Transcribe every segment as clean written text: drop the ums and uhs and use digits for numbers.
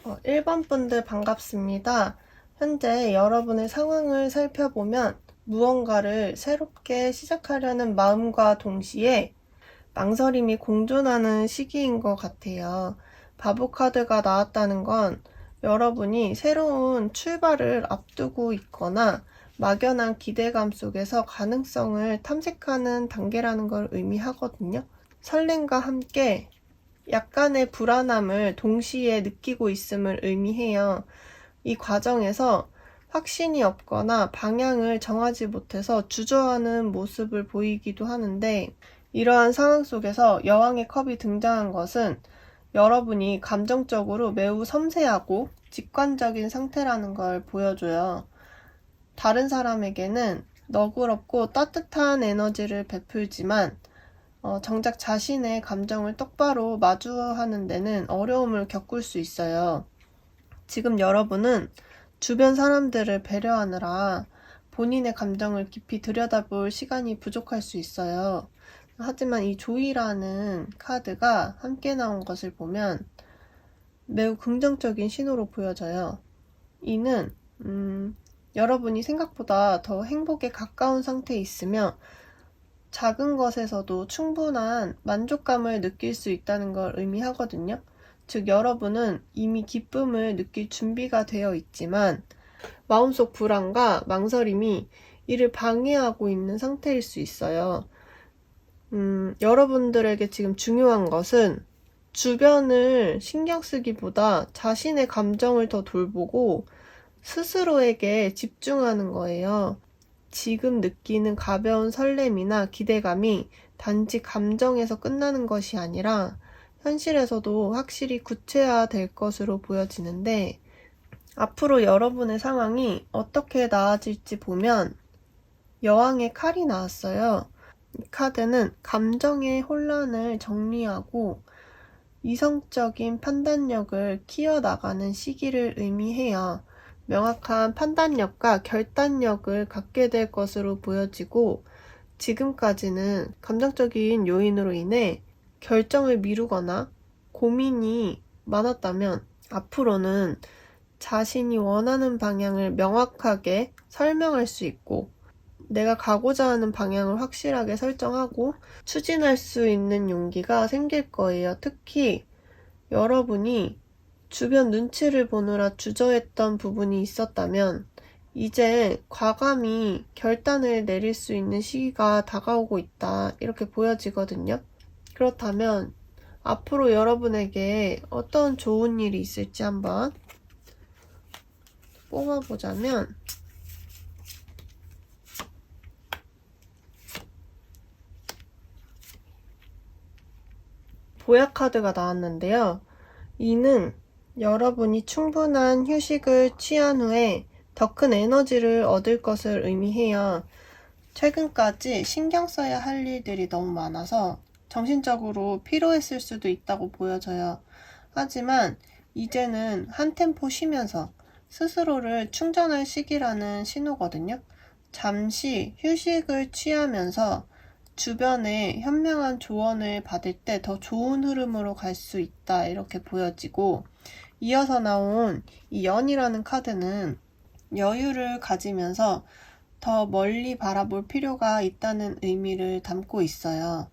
1번 분들 반갑습니다. 현재 여러분의 상황을 살펴보면 무언가를 새롭게 시작하려는 마음과 동시에 망설임이 공존하는 시기인 것 같아요. 바보 카드가 나왔다는 건 여러분이 새로운 출발을 앞두고 있거나 막연한 기대감 속에서 가능성을 탐색하는 단계라는 걸 의미하거든요. 설렘과 함께 약간의 불안함을 동시에 느끼고 있음을 의미해요. 이 과정에서 확신이 없거나 방향을 정하지 못해서 주저하는 모습을 보이기도 하는데, 이러한 상황 속에서 여왕의 컵이 등장한 것은 여러분이 감정적으로 매우 섬세하고 직관적인 상태라는 걸 보여줘요. 다른 사람에게는 너그럽고 따뜻한 에너지를 베풀지만 정작 자신의 감정을 똑바로 마주하는 데는 어려움을 겪을 수 있어요. 지금 여러분은 주변 사람들을 배려하느라 본인의 감정을 깊이 들여다볼 시간이 부족할 수 있어요. 하지만 이 조이라는 카드가 함께 나온 것을 보면 매우 긍정적인 신호로 보여져요. 이는 여러분이 생각보다 더 행복에 가까운 상태에 있으며 작은 것에서도 충분한 만족감을 느낄 수 있다는 걸 의미하거든요. 즉, 여러분은 이미 기쁨을 느낄 준비가 되어 있지만 마음속 불안과 망설임이 이를 방해하고 있는 상태일 수 있어요. 여러분들에게 지금 중요한 것은 주변을 신경 쓰기보다 자신의 감정을 더 돌보고 스스로에게 집중하는 거예요. 지금 느끼는 가벼운 설렘이나 기대감이 단지 감정에서 끝나는 것이 아니라 현실에서도 확실히 구체화될 것으로 보여지는데, 앞으로 여러분의 상황이 어떻게 나아질지 보면 여왕의 칼이 나왔어요. 이 카드는 감정의 혼란을 정리하고 이성적인 판단력을 키워나가는 시기를 의미해요. 명확한 판단력과 결단력을 갖게 될 것으로 보여지고, 지금까지는 감정적인 요인으로 인해 결정을 미루거나 고민이 많았다면 앞으로는 자신이 원하는 방향을 명확하게 설명할 수 있고, 내가 가고자 하는 방향을 확실하게 설정하고 추진할 수 있는 용기가 생길 거예요. 특히 여러분이 주변 눈치를 보느라 주저했던 부분이 있었다면 이제 과감히 결단을 내릴 수 있는 시기가 다가오고 있다, 이렇게 보여지거든요. 그렇다면 앞으로 여러분에게 어떤 좋은 일이 있을지 한번 뽑아보자면, 보약 카드가 나왔는데요. 이는 여러분이 충분한 휴식을 취한 후에 더 큰 에너지를 얻을 것을 의미해요. 최근까지 신경 써야 할 일들이 너무 많아서 정신적으로 피로했을 수도 있다고 보여져요. 하지만 이제는 한 템포 쉬면서 스스로를 충전할 시기라는 신호거든요. 잠시 휴식을 취하면서 주변의 현명한 조언을 받을 때 더 좋은 흐름으로 갈 수 있다, 이렇게 보여지고, 이어서 나온 이 연이라는 카드는 여유를 가지면서 더 멀리 바라볼 필요가 있다는 의미를 담고 있어요.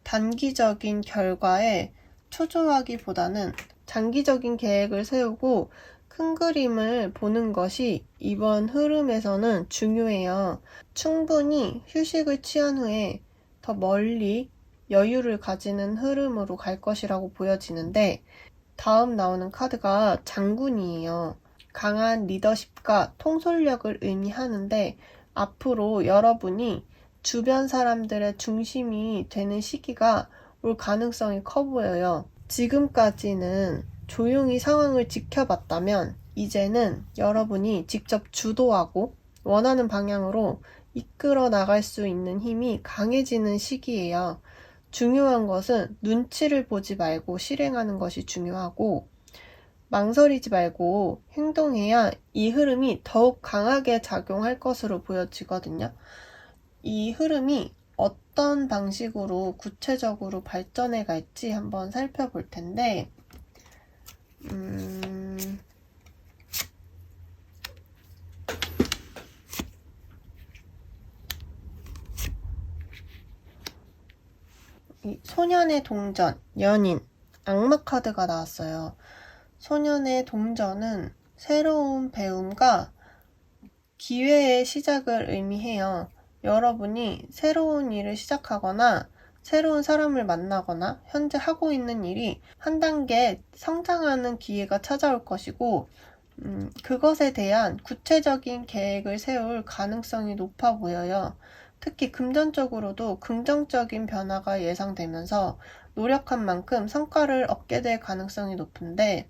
단기적인 결과에 초조하기보다는 장기적인 계획을 세우고 큰 그림을 보는 것이 이번 흐름에서는 중요해요. 충분히 휴식을 취한 후에 더 멀리 여유를 가지는 흐름으로 갈 것이라고 보여지는데, 다음 나오는 카드가 장군이에요. 강한 리더십과 통솔력을 의미하는데, 앞으로 여러분이 주변 사람들의 중심이 되는 시기가 올 가능성이 커 보여요. 지금까지는 조용히 상황을 지켜봤다면 이제는 여러분이 직접 주도하고 원하는 방향으로 이끌어 나갈 수 있는 힘이 강해지는 시기예요. 중요한 것은 눈치를 보지 말고 실행하는 것이 중요하고, 망설이지 말고 행동해야 이 흐름이 더욱 강하게 작용할 것으로 보여지거든요. 이 흐름이 어떤 방식으로 구체적으로 발전해 갈지 한번 살펴볼 텐데, 이 소년의 동전, 연인, 악마 카드가 나왔어요. 소년의 동전은 새로운 배움과 기회의 시작을 의미해요. 여러분이 새로운 일을 시작하거나 새로운 사람을 만나거나 현재 하고 있는 일이 한 단계 성장하는 기회가 찾아올 것이고 그것에 대한 구체적인 계획을 세울 가능성이 높아 보여요. 특히 금전적으로도 긍정적인 변화가 예상되면서 노력한 만큼 성과를 얻게 될 가능성이 높은데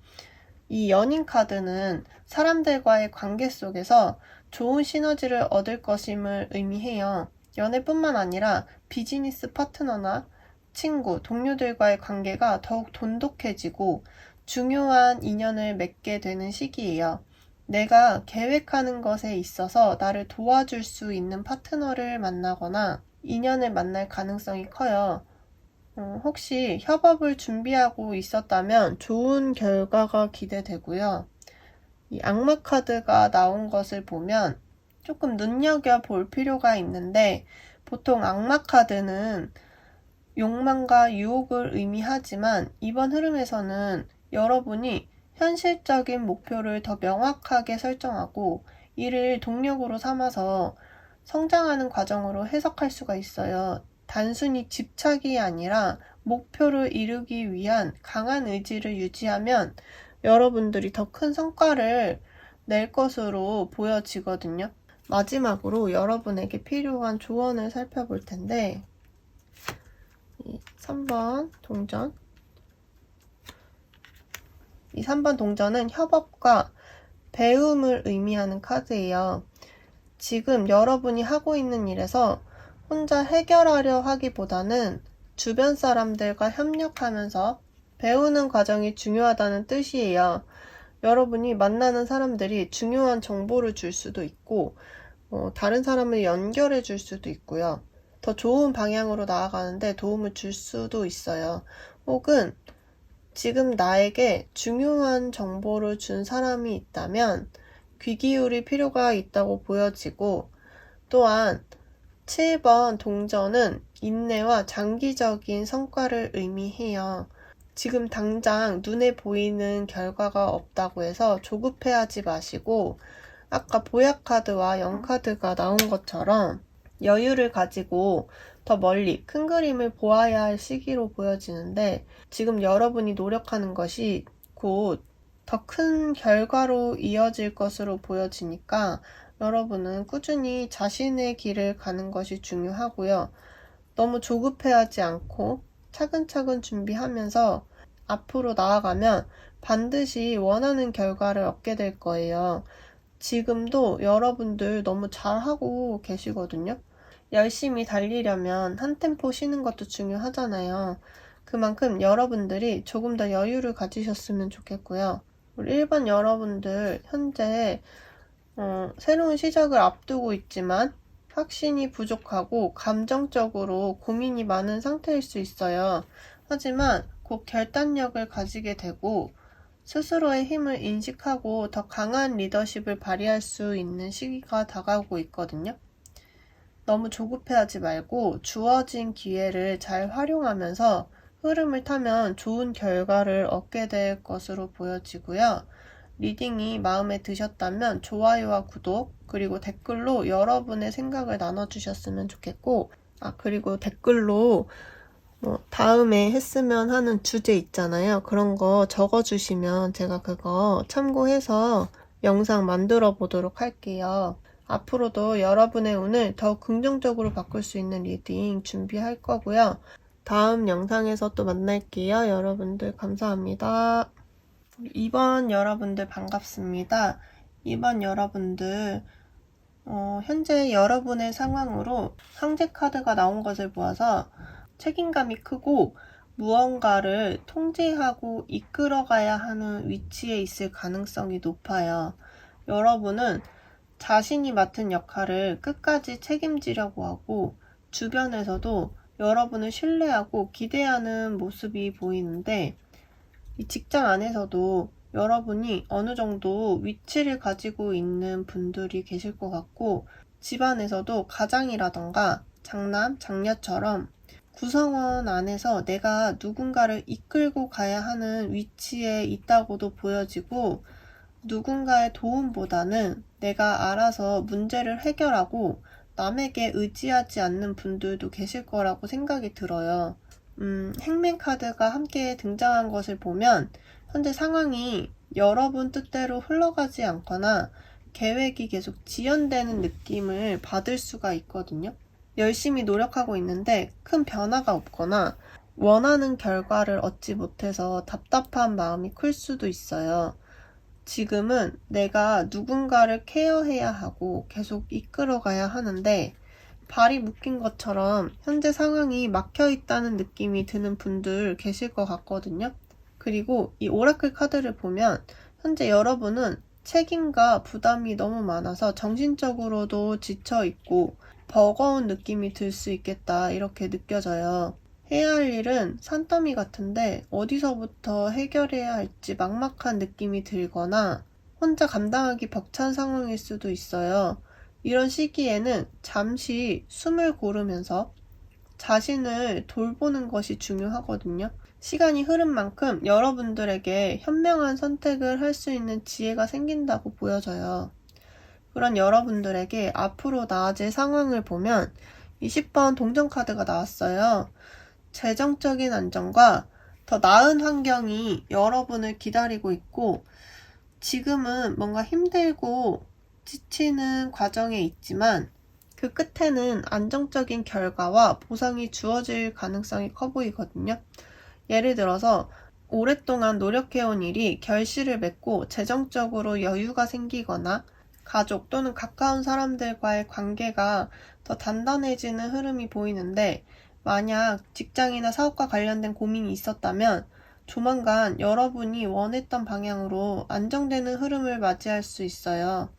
이 연인 카드는 사람들과의 관계 속에서 좋은 시너지를 얻을 것임을 의미해요. 연애뿐만 아니라 비즈니스 파트너나 친구, 동료들과의 관계가 더욱 돈독해지고 중요한 인연을 맺게 되는 시기예요. 내가 계획하는 것에 있어서 나를 도와줄 수 있는 파트너를 만나거나 인연을 만날 가능성이 커요. 혹시 협업을 준비하고 있었다면 좋은 결과가 기대되고요. 이 악마 카드가 나온 것을 보면 조금 눈여겨볼 필요가 있는데 보통 악마 카드는 욕망과 유혹을 의미하지만 이번 흐름에서는 여러분이 현실적인 목표를 더 명확하게 설정하고 이를 동력으로 삼아서 성장하는 과정으로 해석할 수가 있어요. 단순히 집착이 아니라 목표를 이루기 위한 강한 의지를 유지하면 여러분들이 더 큰 성과를 낼 것으로 보여지거든요. 마지막으로 여러분에게 필요한 조언을 살펴볼 텐데 3번 동전. 이 3번 동전은 협업과 배움을 의미하는 카드예요. 지금 여러분이 하고 있는 일에서 혼자 해결하려 하기보다는 주변 사람들과 협력하면서 배우는 과정이 중요하다는 뜻이에요. 여러분이 만나는 사람들이 중요한 정보를 줄 수도 있고 다른 사람을 연결해 줄 수도 있고요. 더 좋은 방향으로 나아가는데 도움을 줄 수도 있어요. 혹은 지금 나에게 중요한 정보를 준 사람이 있다면 귀 기울일 필요가 있다고 보여지고 또한 7번 동전은 인내와 장기적인 성과를 의미해요. 지금 당장 눈에 보이는 결과가 없다고 해서 조급해하지 마시고 아까 보약 카드와 영 카드가 나온 것처럼 여유를 가지고 더 멀리 큰 그림을 보아야 할 시기로 보여지는데 지금 여러분이 노력하는 것이 곧 더 큰 결과로 이어질 것으로 보여지니까 여러분은 꾸준히 자신의 길을 가는 것이 중요하고요. 너무 조급해하지 않고 차근차근 준비하면서 앞으로 나아가면 반드시 원하는 결과를 얻게 될 거예요. 지금도 여러분들 너무 잘하고 계시거든요. 열심히 달리려면 한 템포 쉬는 것도 중요하잖아요. 그만큼 여러분들이 조금 더 여유를 가지셨으면 좋겠고요. 우리 1번 여러분들 현재 새로운 시작을 앞두고 있지만 확신이 부족하고 감정적으로 고민이 많은 상태일 수 있어요. 하지만 곧 결단력을 가지게 되고 스스로의 힘을 인식하고 더 강한 리더십을 발휘할 수 있는 시기가 다가오고 있거든요. 너무 조급해하지 말고 주어진 기회를 잘 활용하면서 흐름을 타면 좋은 결과를 얻게 될 것으로 보여지고요. 리딩이 마음에 드셨다면 좋아요와 구독 그리고 댓글로 여러분의 생각을 나눠주셨으면 좋겠고 그리고 댓글로 다음에 했으면 하는 주제 있잖아요. 그런 거 적어주시면 제가 그거 참고해서 영상 만들어 보도록 할게요. 앞으로도 여러분의 운을 더 긍정적으로 바꿀 수 있는 리딩 준비할 거고요. 다음 영상에서 또 만날게요. 여러분들 감사합니다. 2번 여러분들 반갑습니다. 2번 여러분들 현재 여러분의 상황으로 상제 카드가 나온 것을 보아서 책임감이 크고 무언가를 통제하고 이끌어가야 하는 위치에 있을 가능성이 높아요. 여러분은 자신이 맡은 역할을 끝까지 책임지려고 하고 주변에서도 여러분을 신뢰하고 기대하는 모습이 보이는데 이 직장 안에서도 여러분이 어느 정도 위치를 가지고 있는 분들이 계실 것 같고 집안에서도 가장이라던가 장남, 장녀처럼 구성원 안에서 내가 누군가를 이끌고 가야 하는 위치에 있다고도 보여지고, 누군가의 도움보다는 내가 알아서 문제를 해결하고 남에게 의지하지 않는 분들도 계실 거라고 생각이 들어요. 행맨 카드가 함께 등장한 것을 보면 현재 상황이 여러분 뜻대로 흘러가지 않거나 계획이 계속 지연되는 느낌을 받을 수가 있거든요. 열심히 노력하고 있는데 큰 변화가 없거나 원하는 결과를 얻지 못해서 답답한 마음이 클 수도 있어요. 지금은 내가 누군가를 케어해야 하고 계속 이끌어가야 하는데 발이 묶인 것처럼 현재 상황이 막혀 있다는 느낌이 드는 분들 계실 것 같거든요. 그리고 이 오라클 카드를 보면 현재 여러분은 책임과 부담이 너무 많아서 정신적으로도 지쳐 있고 버거운 느낌이 들 수 있겠다, 이렇게 느껴져요. 해야 할 일은 산더미 같은데 어디서부터 해결해야 할지 막막한 느낌이 들거나 혼자 감당하기 벅찬 상황일 수도 있어요. 이런 시기에는 잠시 숨을 고르면서 자신을 돌보는 것이 중요하거든요. 시간이 흐른 만큼 여러분들에게 현명한 선택을 할 수 있는 지혜가 생긴다고 보여져요. 그런 여러분들에게 앞으로 나아질 상황을 보면 20번 동전 카드가 나왔어요. 재정적인 안정과 더 나은 환경이 여러분을 기다리고 있고, 지금은 뭔가 힘들고 지치는 과정에 있지만 그 끝에는 안정적인 결과와 보상이 주어질 가능성이 커 보이거든요. 예를 들어서 오랫동안 노력해온 일이 결실을 맺고 재정적으로 여유가 생기거나 가족 또는 가까운 사람들과의 관계가 더 단단해지는 흐름이 보이는데, 만약 직장이나 사업과 관련된 고민이 있었다면 조만간 여러분이 원했던 방향으로 안정되는 흐름을 맞이할 수 있어요.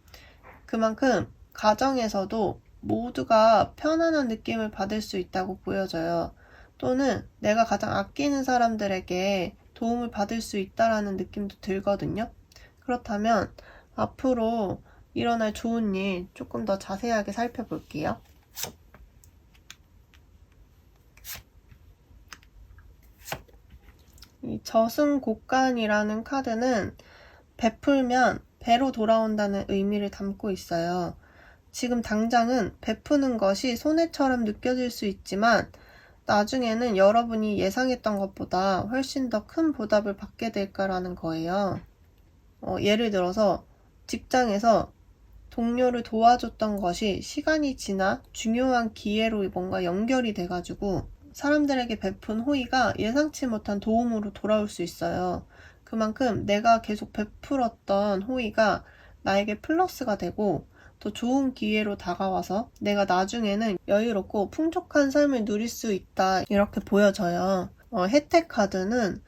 그만큼 가정에서도 모두가 편안한 느낌을 받을 수 있다고 보여져요. 또는 내가 가장 아끼는 사람들에게 도움을 받을 수 있다라는 느낌도 들거든요. 그렇다면 앞으로 일어날 좋은 일 조금 더 자세하게 살펴볼게요. 이 저승곡간이라는 카드는 베풀면 배로 돌아온다는 의미를 담고 있어요. 지금 당장은 베푸는 것이 손해처럼 느껴질 수 있지만 나중에는 여러분이 예상했던 것보다 훨씬 더 큰 보답을 받게 될까라는 거예요. 예를 들어서 직장에서 동료를 도와줬던 것이 시간이 지나 중요한 기회로 뭔가 연결이 돼가지고 사람들에게 베푼 호의가 예상치 못한 도움으로 돌아올 수 있어요. 그만큼 내가 계속 베풀었던 호의가 나에게 플러스가 되고 더 좋은 기회로 다가와서 내가 나중에는 여유롭고 풍족한 삶을 누릴 수 있다, 이렇게 보여져요. 혜택 카드는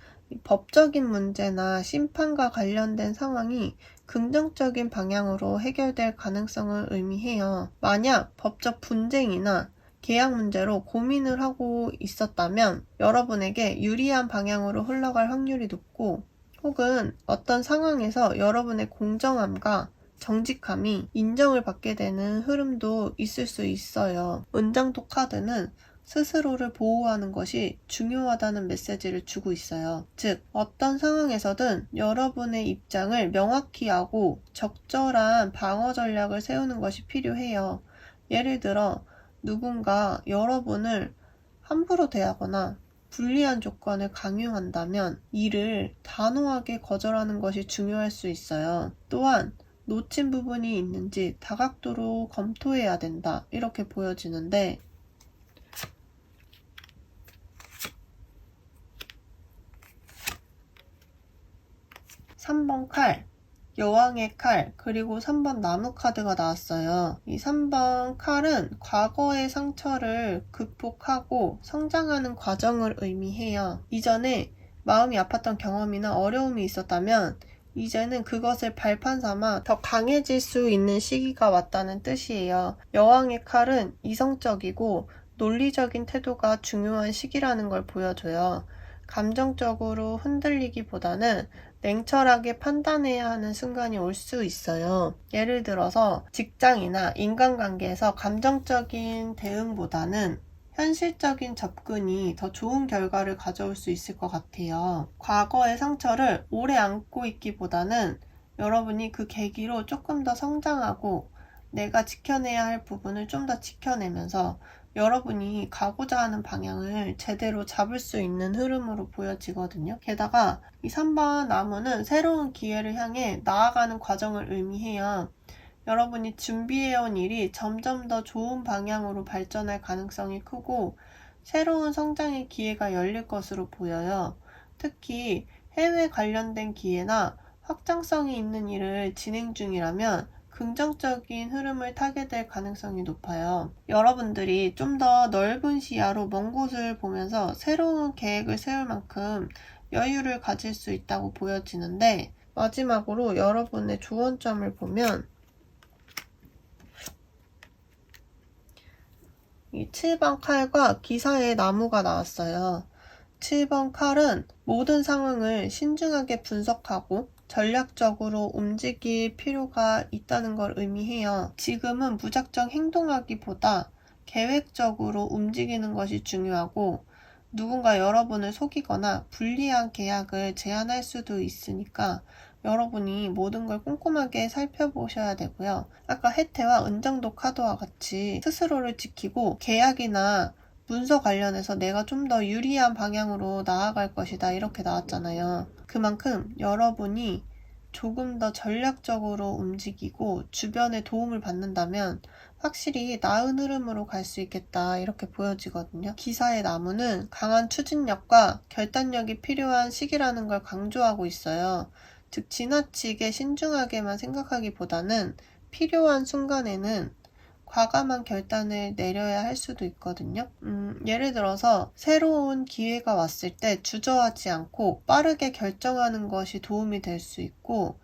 법적인 문제나 심판과 관련된 상황이 긍정적인 방향으로 해결될 가능성을 의미해요. 만약 법적 분쟁이나 계약 문제로 고민을 하고 있었다면 여러분에게 유리한 방향으로 흘러갈 확률이 높고, 혹은 어떤 상황에서 여러분의 공정함과 정직함이 인정을 받게 되는 흐름도 있을 수 있어요. 은장도 카드는 스스로를 보호하는 것이 중요하다는 메시지를 주고 있어요. 즉, 어떤 상황에서든 여러분의 입장을 명확히 하고 적절한 방어 전략을 세우는 것이 필요해요. 예를 들어 누군가 여러분을 함부로 대하거나 불리한 조건을 강요한다면 이를 단호하게 거절하는 것이 중요할 수 있어요. 또한 놓친 부분이 있는지 다각도로 검토해야 된다, 이렇게 보여지는데, 3번 칼, 여왕의 칼, 그리고 3번 나무 카드가 나왔어요. 이 3번 칼은 과거의 상처를 극복하고 성장하는 과정을 의미해요. 이전에 마음이 아팠던 경험이나 어려움이 있었다면 이제는 그것을 발판 삼아 더 강해질 수 있는 시기가 왔다는 뜻이에요. 여왕의 칼은 이성적이고 논리적인 태도가 중요한 시기라는 걸 보여줘요. 감정적으로 흔들리기보다는 냉철하게 판단해야 하는 순간이 올 수 있어요. 예를 들어서 직장이나 인간관계에서 감정적인 대응보다는 현실적인 접근이 더 좋은 결과를 가져올 수 있을 것 같아요. 과거의 상처를 오래 안고 있기보다는 여러분이 그 계기로 조금 더 성장하고 내가 지켜내야 할 부분을 좀 더 지켜내면서 여러분이 가고자 하는 방향을 제대로 잡을 수 있는 흐름으로 보여지거든요. 게다가 이 3번 나무는 새로운 기회를 향해 나아가는 과정을 의미해요. 여러분이 준비해온 일이 점점 더 좋은 방향으로 발전할 가능성이 크고 새로운 성장의 기회가 열릴 것으로 보여요. 특히 해외 관련된 기회나 확장성이 있는 일을 진행 중이라면 긍정적인 흐름을 타게 될 가능성이 높아요. 여러분들이 좀 더 넓은 시야로 먼 곳을 보면서 새로운 계획을 세울 만큼 여유를 가질 수 있다고 보여지는데, 마지막으로 여러분의 조언점을 보면 이 7번 칼과 기사의 나무가 나왔어요. 7번 칼은 모든 상황을 신중하게 분석하고 전략적으로 움직일 필요가 있다는 걸 의미해요. 지금은 무작정 행동하기보다 계획적으로 움직이는 것이 중요하고, 누군가 여러분을 속이거나 불리한 계약을 제안할 수도 있으니까 여러분이 모든 걸 꼼꼼하게 살펴보셔야 되고요. 아까 혜태와 은정도 카드와 같이 스스로를 지키고 계약이나 문서 관련해서 내가 좀 더 유리한 방향으로 나아갈 것이다 이렇게 나왔잖아요. 그만큼 여러분이 조금 더 전략적으로 움직이고 주변의 도움을 받는다면 확실히 나은 흐름으로 갈 수 있겠다 이렇게 보여지거든요. 기사의 나무는 강한 추진력과 결단력이 필요한 시기라는 걸 강조하고 있어요. 즉 지나치게 신중하게만 생각하기보다는 필요한 순간에는 과감한 결단을 내려야 할 수도 있거든요. 예를 들어서 새로운 기회가 왔을 때 주저하지 않고 빠르게 결정하는 것이 도움이 될 수 있고,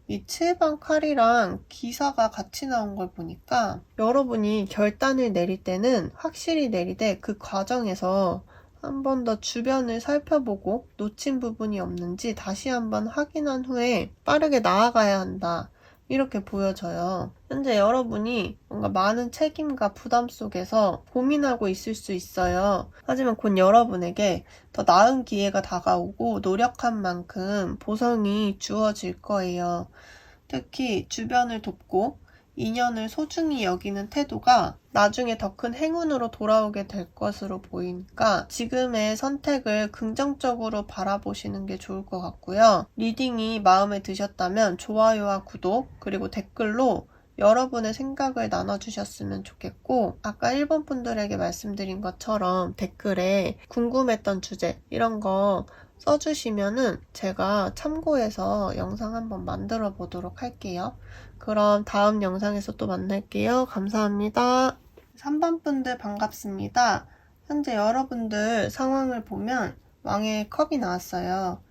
이 7번 칼이랑 기사가 같이 나온 걸 보니까 여러분이 결단을 내릴 때는 확실히 내리되 그 과정에서 한 번 더 주변을 살펴보고 놓친 부분이 없는지 다시 한번 확인한 후에 빠르게 나아가야 한다. 이렇게 보여져요. 현재 여러분이 뭔가 많은 책임과 부담 속에서 고민하고 있을 수 있어요. 하지만 곧 여러분에게 더 나은 기회가 다가오고 노력한 만큼 보상이 주어질 거예요. 특히 주변을 돕고 인연을 소중히 여기는 태도가 나중에 더 큰 행운으로 돌아오게 될 것으로 보이니까 지금의 선택을 긍정적으로 바라보시는 게 좋을 것 같고요. 리딩이 마음에 드셨다면 좋아요와 구독 그리고 댓글로 여러분의 생각을 나눠주셨으면 좋겠고, 아까 1번 분들에게 말씀드린 것처럼 댓글에 궁금했던 주제 이런 거 써주시면은 제가 참고해서 영상 한번 만들어 보도록 할게요. 그럼 다음 영상에서 또 만날게요. 감사합니다. 3번 분들 반갑습니다. 현재 여러분들 상황을 보면 왕의 컵이 나왔어요.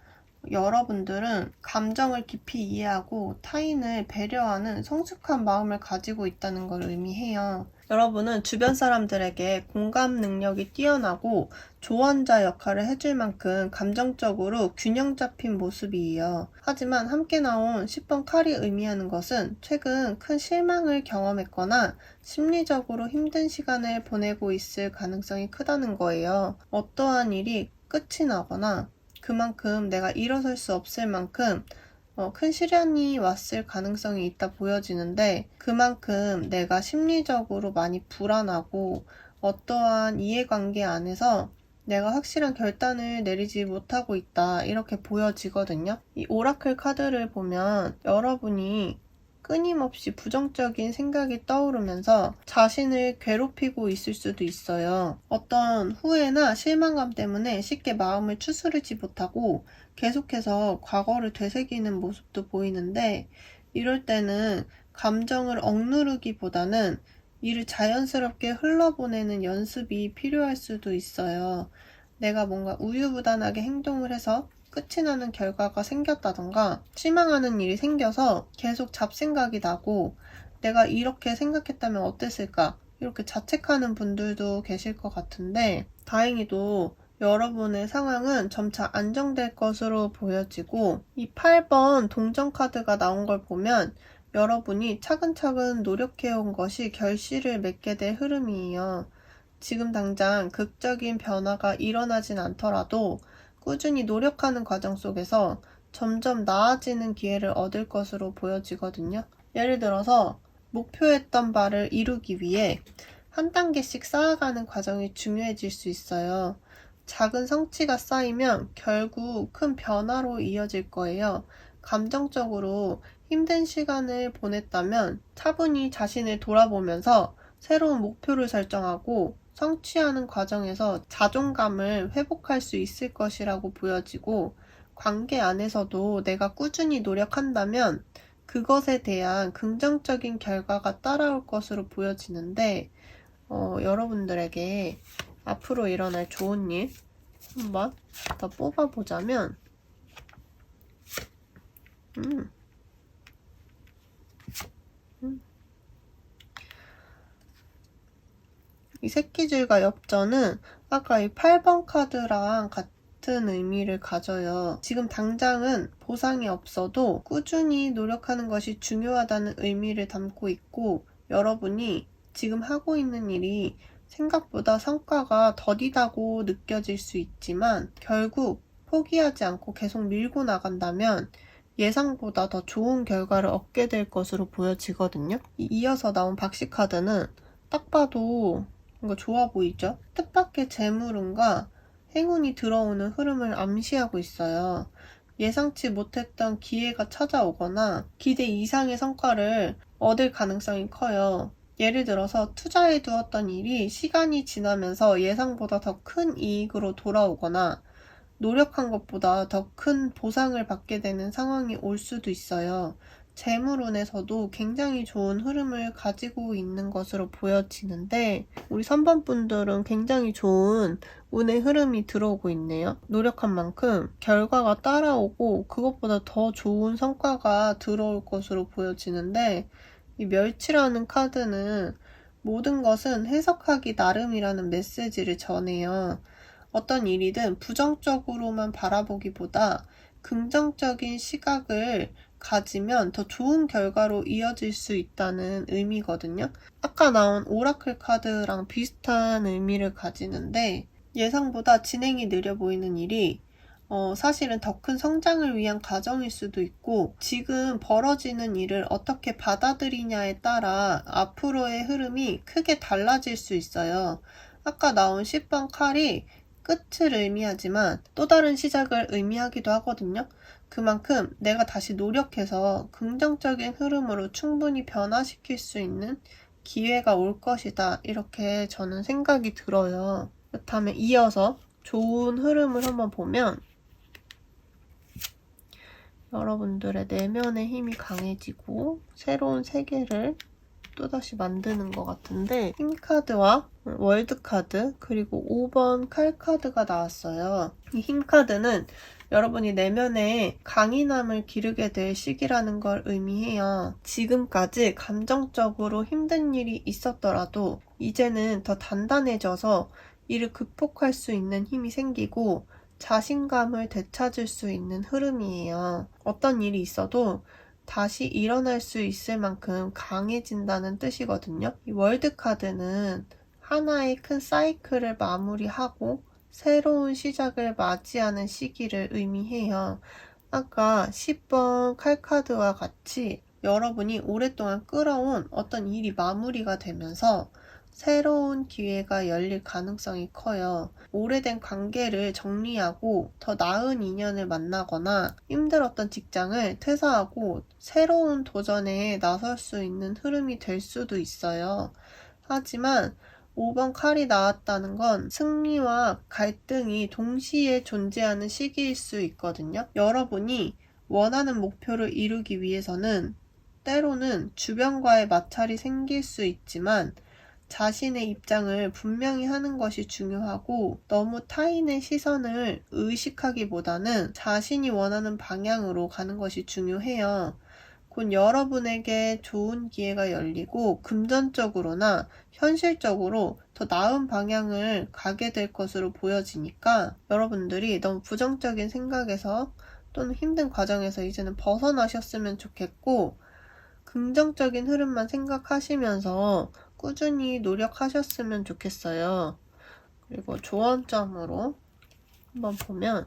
여러분들은 감정을 깊이 이해하고 타인을 배려하는 성숙한 마음을 가지고 있다는 걸 의미해요. 여러분은 주변 사람들에게 공감 능력이 뛰어나고 조언자 역할을 해줄 만큼 감정적으로 균형 잡힌 모습이에요. 하지만 함께 나온 10번 칼이 의미하는 것은 최근 큰 실망을 경험했거나 심리적으로 힘든 시간을 보내고 있을 가능성이 크다는 거예요. 어떠한 일이 끝이 나거나 그만큼 내가 일어설 수 없을 만큼 큰 시련이 왔을 가능성이 있다 보여지는데, 그만큼 내가 심리적으로 많이 불안하고 어떠한 이해관계 안에서 내가 확실한 결단을 내리지 못하고 있다 이렇게 보여지거든요. 이 오라클 카드를 보면 여러분이 끊임없이 부정적인 생각이 떠오르면서 자신을 괴롭히고 있을 수도 있어요. 어떤 후회나 실망감 때문에 쉽게 마음을 추스르지 못하고 계속해서 과거를 되새기는 모습도 보이는데, 이럴 때는 감정을 억누르기보다는 이를 자연스럽게 흘러보내는 연습이 필요할 수도 있어요. 내가 뭔가 우유부단하게 행동을 해서 끝이 나는 결과가 생겼다던가 실망하는 일이 생겨서 계속 잡생각이 나고 내가 이렇게 생각했다면 어땠을까 이렇게 자책하는 분들도 계실 것 같은데, 다행히도 여러분의 상황은 점차 안정될 것으로 보여지고, 이 8번 동전 카드가 나온 걸 보면 여러분이 차근차근 노력해온 것이 결실을 맺게 될 흐름이에요. 지금 당장 극적인 변화가 일어나진 않더라도 꾸준히 노력하는 과정 속에서 점점 나아지는 기회를 얻을 것으로 보여지거든요. 예를 들어서 목표했던 바를 이루기 위해 한 단계씩 쌓아가는 과정이 중요해질 수 있어요. 작은 성취가 쌓이면 결국 큰 변화로 이어질 거예요. 감정적으로 힘든 시간을 보냈다면 차분히 자신을 돌아보면서 새로운 목표를 설정하고 성취하는 과정에서 자존감을 회복할 수 있을 것이라고 보여지고, 관계 안에서도 내가 꾸준히 노력한다면 그것에 대한 긍정적인 결과가 따라올 것으로 보여지는데, 여러분들에게 앞으로 일어날 좋은 일 한번 더 뽑아보자면, 이 새끼줄과 엽전은 아까 이 8번 카드랑 같은 의미를 가져요. 지금 당장은 보상이 없어도 꾸준히 노력하는 것이 중요하다는 의미를 담고 있고, 여러분이 지금 하고 있는 일이 생각보다 성과가 더디다고 느껴질 수 있지만 결국 포기하지 않고 계속 밀고 나간다면 예상보다 더 좋은 결과를 얻게 될 것으로 보여지거든요. 이어서 나온 박씨 카드는 딱 봐도 뭔가 좋아 보이죠? 뜻밖의 재물운과 행운이 들어오는 흐름을 암시하고 있어요. 예상치 못했던 기회가 찾아오거나 기대 이상의 성과를 얻을 가능성이 커요. 예를 들어서 투자해 두었던 일이 시간이 지나면서 예상보다 더 큰 이익으로 돌아오거나 노력한 것보다 더 큰 보상을 받게 되는 상황이 올 수도 있어요. 재물운에서도 굉장히 좋은 흐름을 가지고 있는 것으로 보여지는데, 우리 3번 분들은 굉장히 좋은 운의 흐름이 들어오고 있네요. 노력한 만큼 결과가 따라오고 그것보다 더 좋은 성과가 들어올 것으로 보여지는데, 이 멸치라는 카드는 모든 것은 해석하기 나름이라는 메시지를 전해요. 어떤 일이든 부정적으로만 바라보기보다 긍정적인 시각을 가지면 더 좋은 결과로 이어질 수 있다는 의미거든요. 아까 나온 오라클 카드랑 비슷한 의미를 가지는데, 예상보다 진행이 느려 보이는 일이 사실은 더 큰 성장을 위한 과정일 수도 있고, 지금 벌어지는 일을 어떻게 받아들이냐에 따라 앞으로의 흐름이 크게 달라질 수 있어요. 아까 나온 10번 칼이 끝을 의미하지만 또 다른 시작을 의미하기도 하거든요. 그만큼 내가 다시 노력해서 긍정적인 흐름으로 충분히 변화시킬 수 있는 기회가 올 것이다, 이렇게 저는 생각이 들어요. 그렇다면 이어서 좋은 흐름을 한번 보면, 여러분들의 내면의 힘이 강해지고 새로운 세계를 또다시 만드는 것 같은데, 힘카드와 월드카드 그리고 5번 칼카드가 나왔어요. 이 힘카드는 여러분이 내면에 강인함을 기르게 될 시기라는 걸 의미해요. 지금까지 감정적으로 힘든 일이 있었더라도 이제는 더 단단해져서 이를 극복할 수 있는 힘이 생기고 자신감을 되찾을 수 있는 흐름이에요. 어떤 일이 있어도 다시 일어날 수 있을 만큼 강해진다는 뜻이거든요. 이 월드카드는 하나의 큰 사이클을 마무리하고 새로운 시작을 맞이하는 시기를 의미해요. 아까 10번 칼카드와 같이 여러분이 오랫동안 끌어온 어떤 일이 마무리가 되면서 새로운 기회가 열릴 가능성이 커요. 오래된 관계를 정리하고 더 나은 인연을 만나거나 힘들었던 직장을 퇴사하고 새로운 도전에 나설 수 있는 흐름이 될 수도 있어요. 하지만 5번 칼이 나왔다는 건 승리와 갈등이 동시에 존재하는 시기일 수 있거든요. 여러분이 원하는 목표를 이루기 위해서는 때로는 주변과의 마찰이 생길 수 있지만 자신의 입장을 분명히 하는 것이 중요하고, 너무 타인의 시선을 의식하기보다는 자신이 원하는 방향으로 가는 것이 중요해요. 곧 여러분에게 좋은 기회가 열리고 금전적으로나 현실적으로 더 나은 방향을 가게 될 것으로 보여지니까, 여러분들이 너무 부정적인 생각에서 또는 힘든 과정에서 이제는 벗어나셨으면 좋겠고, 긍정적인 흐름만 생각하시면서 꾸준히 노력하셨으면 좋겠어요. 그리고 조언점으로 한번 보면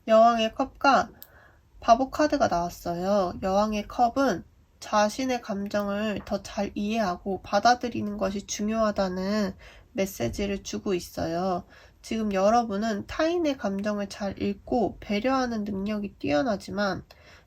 여왕의 컵과 바보 카드가 나왔어요. 여왕의 컵은 자신의 감정을 더 잘 이해하고 받아들이는 것이 중요하다는 메시지를 주고 있어요. 지금 여러분은 타인의 감정을 잘 읽고 배려하는 능력이 뛰어나지만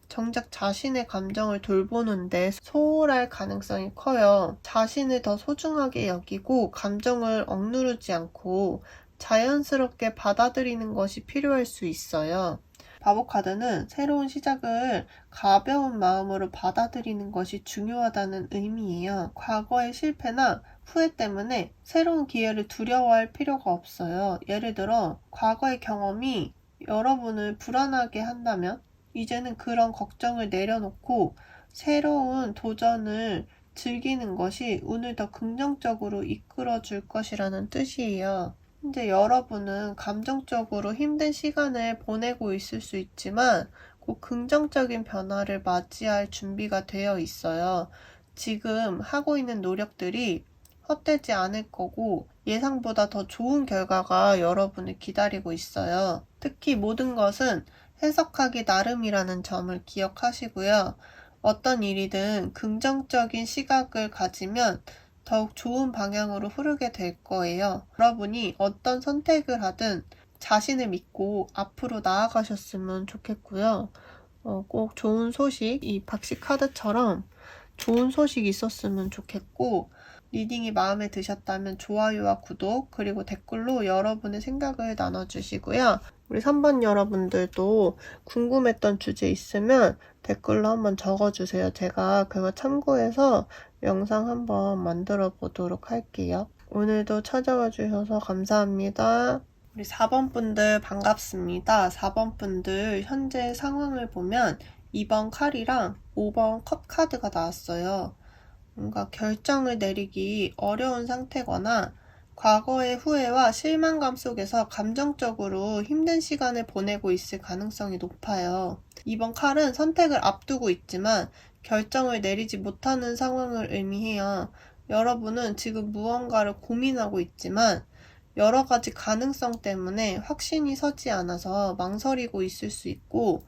정작 자신의 감정을 돌보는데 소홀할 가능성이 커요. 자신을 더 소중하게 여기고 감정을 억누르지 않고 자연스럽게 받아들이는 것이 필요할 수 있어요. 바보 카드는 새로운 시작을 가벼운 마음으로 받아들이는 것이 중요하다는 의미예요. 과거의 실패나 후회 때문에 새로운 기회를 두려워할 필요가 없어요. 예를 들어 과거의 경험이 여러분을 불안하게 한다면 이제는 그런 걱정을 내려놓고 새로운 도전을 즐기는 것이 운을 더 긍정적으로 이끌어 줄 것이라는 뜻이에요. 현재 여러분은 감정적으로 힘든 시간을 보내고 있을 수 있지만 곧 긍정적인 변화를 맞이할 준비가 되어 있어요. 지금 하고 있는 노력들이 헛되지 않을 거고 예상보다 더 좋은 결과가 여러분을 기다리고 있어요. 특히 모든 것은 해석하기 나름이라는 점을 기억하시고요. 어떤 일이든 긍정적인 시각을 가지면 더욱 좋은 방향으로 흐르게 될 거예요. 여러분이 어떤 선택을 하든 자신을 믿고 앞으로 나아가셨으면 좋겠고요. 꼭 좋은 소식, 이 박씨 카드처럼 좋은 소식이 있었으면 좋겠고 리딩이 마음에 드셨다면 좋아요와 구독 그리고 댓글로 여러분의 생각을 나눠주시고요. 우리 3번 여러분들도 궁금했던 주제 있으면 댓글로 한번 적어주세요. 제가 그거 참고해서 영상 한번 만들어 보도록 할게요. 오늘도 찾아와 주셔서 감사합니다. 우리 4번 분들 반갑습니다. 4번 분들 현재 상황을 보면 2번 칼이랑 5번 컵 카드가 나왔어요. 뭔가 결정을 내리기 어려운 상태거나 과거의 후회와 실망감 속에서 감정적으로 힘든 시간을 보내고 있을 가능성이 높아요. 이번 칼은 선택을 앞두고 있지만 결정을 내리지 못하는 상황을 의미해요. 여러분은 지금 무언가를 고민하고 있지만 여러 가지 가능성 때문에 확신이 서지 않아서 망설이고 있을 수 있고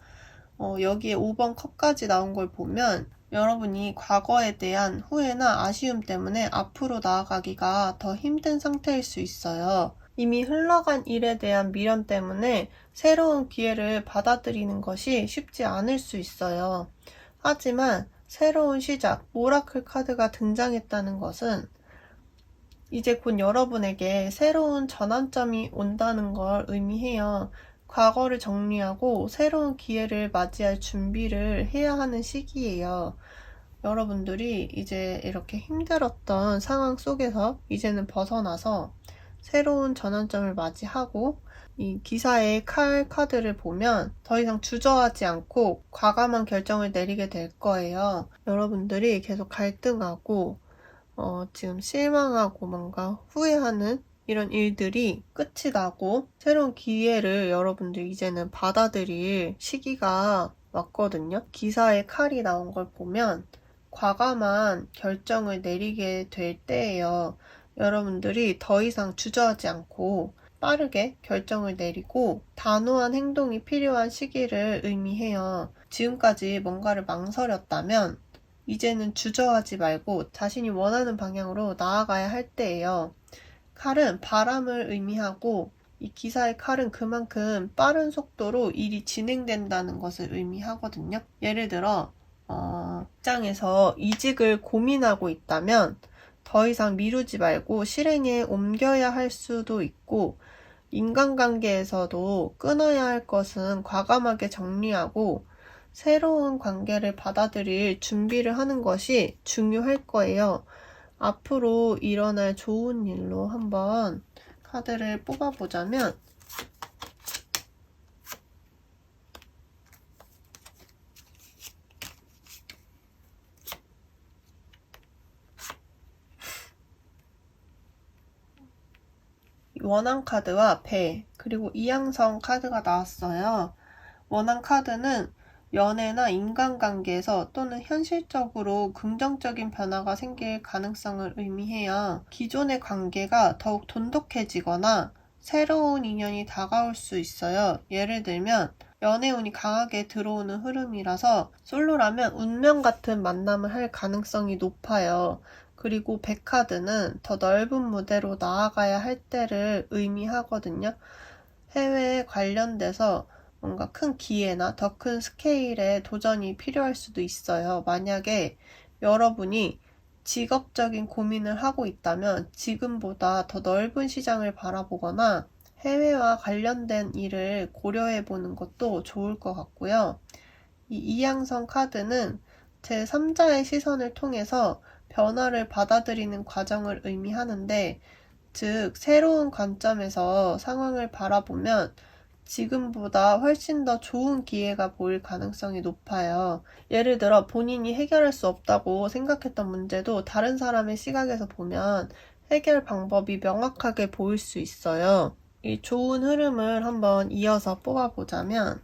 여기에 5번 컵까지 나온 걸 보면 여러분이 과거에 대한 후회나 아쉬움 때문에 앞으로 나아가기가 더 힘든 상태일 수 있어요. 이미 흘러간 일에 대한 미련 때문에 새로운 기회를 받아들이는 것이 쉽지 않을 수 있어요. 하지만 새로운 시작, 오라클 카드가 등장했다는 것은 이제 곧 여러분에게 새로운 전환점이 온다는 걸 의미해요. 과거를 정리하고 새로운 기회를 맞이할 준비를 해야 하는 시기예요. 여러분들이 이제 이렇게 힘들었던 상황 속에서 이제는 벗어나서 새로운 전환점을 맞이하고 이 기사의 칼 카드를 보면 더 이상 주저하지 않고 과감한 결정을 내리게 될 거예요. 여러분들이 계속 갈등하고 지금 실망하고 뭔가 후회하는 이런 일들이 끝이 나고 새로운 기회를 여러분들 이제는 받아들일 시기가 왔거든요. 기사에 칼이 나온 걸 보면 과감한 결정을 내리게 될 때예요. 여러분들이 더 이상 주저하지 않고 빠르게 결정을 내리고 단호한 행동이 필요한 시기를 의미해요. 지금까지 뭔가를 망설였다면 이제는 주저하지 말고 자신이 원하는 방향으로 나아가야 할 때예요. 칼은 바람을 의미하고 이 기사의 칼은 그만큼 빠른 속도로 일이 진행된다는 것을 의미하거든요. 예를 들어 직장에서 이직을 고민하고 있다면 더 이상 미루지 말고 실행에 옮겨야 할 수도 있고 인간관계에서도 끊어야 할 것은 과감하게 정리하고 새로운 관계를 받아들일 준비를 하는 것이 중요할 거예요. 앞으로 일어날 좋은 일로 한번 카드를 뽑아보자면 원한 카드와 배 그리고 이양성 카드가 나왔어요. 원한 카드는 연애나 인간관계에서 또는 현실적으로 긍정적인 변화가 생길 가능성을 의미해요. 기존의 관계가 더욱 돈독해지거나 새로운 인연이 다가올 수 있어요. 예를 들면 연애운이 강하게 들어오는 흐름이라서 솔로라면 운명 같은 만남을 할 가능성이 높아요. 그리고 백카드는 더 넓은 무대로 나아가야 할 때를 의미하거든요. 해외에 관련돼서 뭔가 큰 기회나 더 큰 스케일의 도전이 필요할 수도 있어요. 만약에 여러분이 직업적인 고민을 하고 있다면 지금보다 더 넓은 시장을 바라보거나 해외와 관련된 일을 고려해 보는 것도 좋을 것 같고요. 이 이양성 카드는 제3자의 시선을 통해서 변화를 받아들이는 과정을 의미하는데, 즉, 새로운 관점에서 상황을 바라보면 지금보다 훨씬 더 좋은 기회가 보일 가능성이 높아요. 예를 들어 본인이 해결할 수 없다고 생각했던 문제도 다른 사람의 시각에서 보면 해결 방법이 명확하게 보일 수 있어요. 이 좋은 흐름을 한번 이어서 뽑아보자면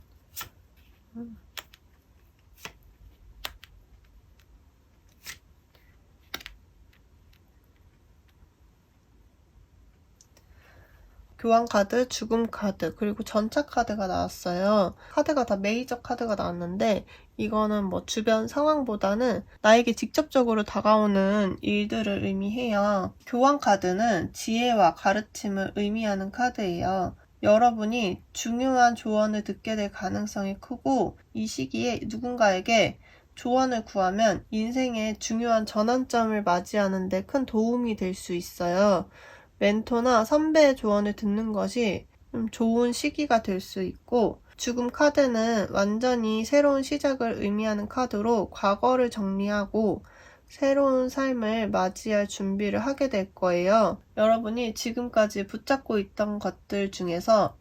교환 카드, 죽음 카드, 그리고 전차 카드가 나왔어요. 카드가 다 메이저 카드가 나왔는데 이거는 뭐 주변 상황보다는 나에게 직접적으로 다가오는 일들을 의미해요. 교환 카드는 지혜와 가르침을 의미하는 카드예요. 여러분이 중요한 조언을 듣게 될 가능성이 크고 이 시기에 누군가에게 조언을 구하면 인생의 중요한 전환점을 맞이하는 데 큰 도움이 될 수 있어요. 멘토나 선배의 조언을 듣는 것이 좀 좋은 시기가 될 수 있고, 죽음 카드는 완전히 새로운 시작을 의미하는 카드로 과거를 정리하고 새로운 삶을 맞이할 준비를 하게 될 거예요. 여러분이 지금까지 붙잡고 있던 것들 중에서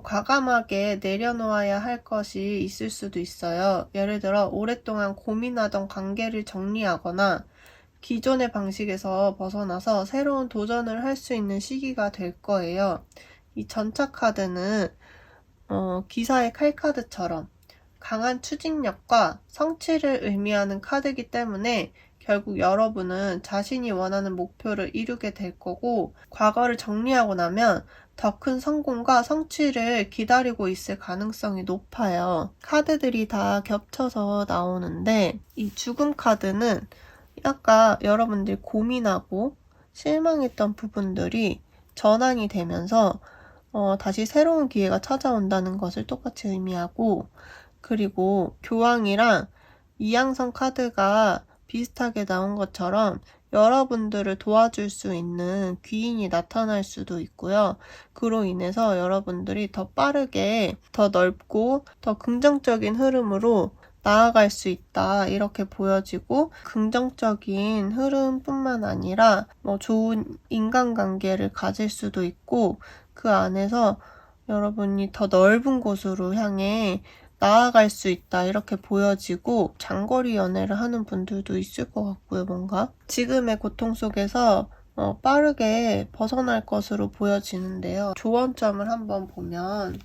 과감하게 내려놓아야 할 것이 있을 수도 있어요. 예를 들어 오랫동안 고민하던 관계를 정리하거나 기존의 방식에서 벗어나서 새로운 도전을 할 수 있는 시기가 될 거예요. 이 전차 카드는 기사의 칼카드처럼 강한 추진력과 성취를 의미하는 카드이기 때문에 결국 여러분은 자신이 원하는 목표를 이루게 될 거고, 과거를 정리하고 나면 더 큰 성공과 성취를 기다리고 있을 가능성이 높아요. 카드들이 다 겹쳐서 나오는데 이 죽음 카드는 아까 여러분들이 고민하고 실망했던 부분들이 전환이 되면서 다시 새로운 기회가 찾아온다는 것을 똑같이 의미하고, 그리고 교황이랑 이양성 카드가 비슷하게 나온 것처럼 여러분들을 도와줄 수 있는 귀인이 나타날 수도 있고요. 그로 인해서 여러분들이 더 빠르게, 더 넓고 더 긍정적인 흐름으로 나아갈 수 있다, 이렇게 보여지고, 긍정적인 흐름뿐만 아니라 좋은 인간관계를 가질 수도 있고, 그 안에서 여러분이 더 넓은 곳으로 향해 나아갈 수 있다, 이렇게 보여지고, 장거리 연애를 하는 분들도 있을 것 같고요. 뭔가 지금의 고통 속에서 빠르게 벗어날 것으로 보여지는데요. 조언점을 한번 보면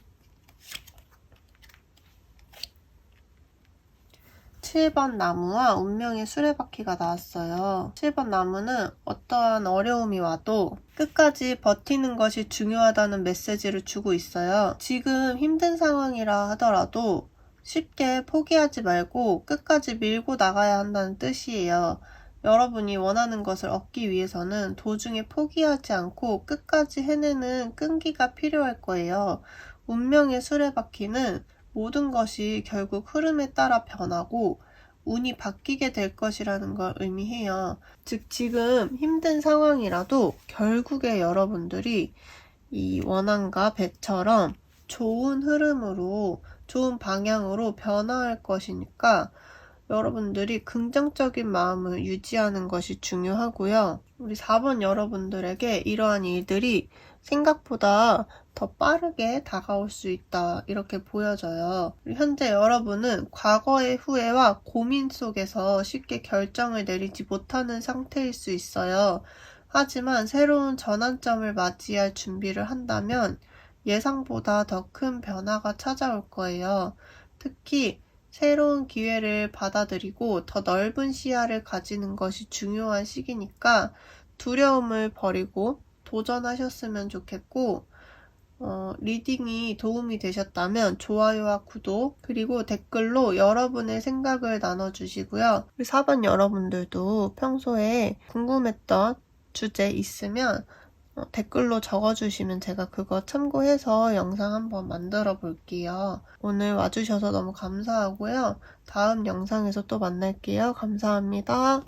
7번 나무와 운명의 수레바퀴가 나왔어요. 7번 나무는 어떠한 어려움이 와도 끝까지 버티는 것이 중요하다는 메시지를 주고 있어요. 지금 힘든 상황이라 하더라도 쉽게 포기하지 말고 끝까지 밀고 나가야 한다는 뜻이에요. 여러분이 원하는 것을 얻기 위해서는 도중에 포기하지 않고 끝까지 해내는 끈기가 필요할 거예요. 운명의 수레바퀴는 모든 것이 결국 흐름에 따라 변하고 운이 바뀌게 될 것이라는 걸 의미해요. 즉, 지금 힘든 상황이라도 결국에 여러분들이 이 원한과 배처럼 좋은 흐름으로, 좋은 방향으로 변화할 것이니까 여러분들이 긍정적인 마음을 유지하는 것이 중요하고요. 우리 4번 여러분들에게 이러한 일들이 생각보다 더 빠르게 다가올 수 있다, 이렇게 보여져요. 현재 여러분은 과거의 후회와 고민 속에서 쉽게 결정을 내리지 못하는 상태일 수 있어요. 하지만 새로운 전환점을 맞이할 준비를 한다면 예상보다 더 큰 변화가 찾아올 거예요. 특히 새로운 기회를 받아들이고 더 넓은 시야를 가지는 것이 중요한 시기니까 두려움을 버리고 도전하셨으면 좋겠고, 리딩이 도움이 되셨다면 좋아요와 구독, 그리고 댓글로 여러분의 생각을 나눠주시고요. 우리 4번 여러분들도 평소에 궁금했던 주제 있으면 댓글로 적어주시면 제가 그거 참고해서 영상 한번 만들어 볼게요. 오늘 와주셔서 너무 감사하고요. 다음 영상에서 또 만날게요. 감사합니다.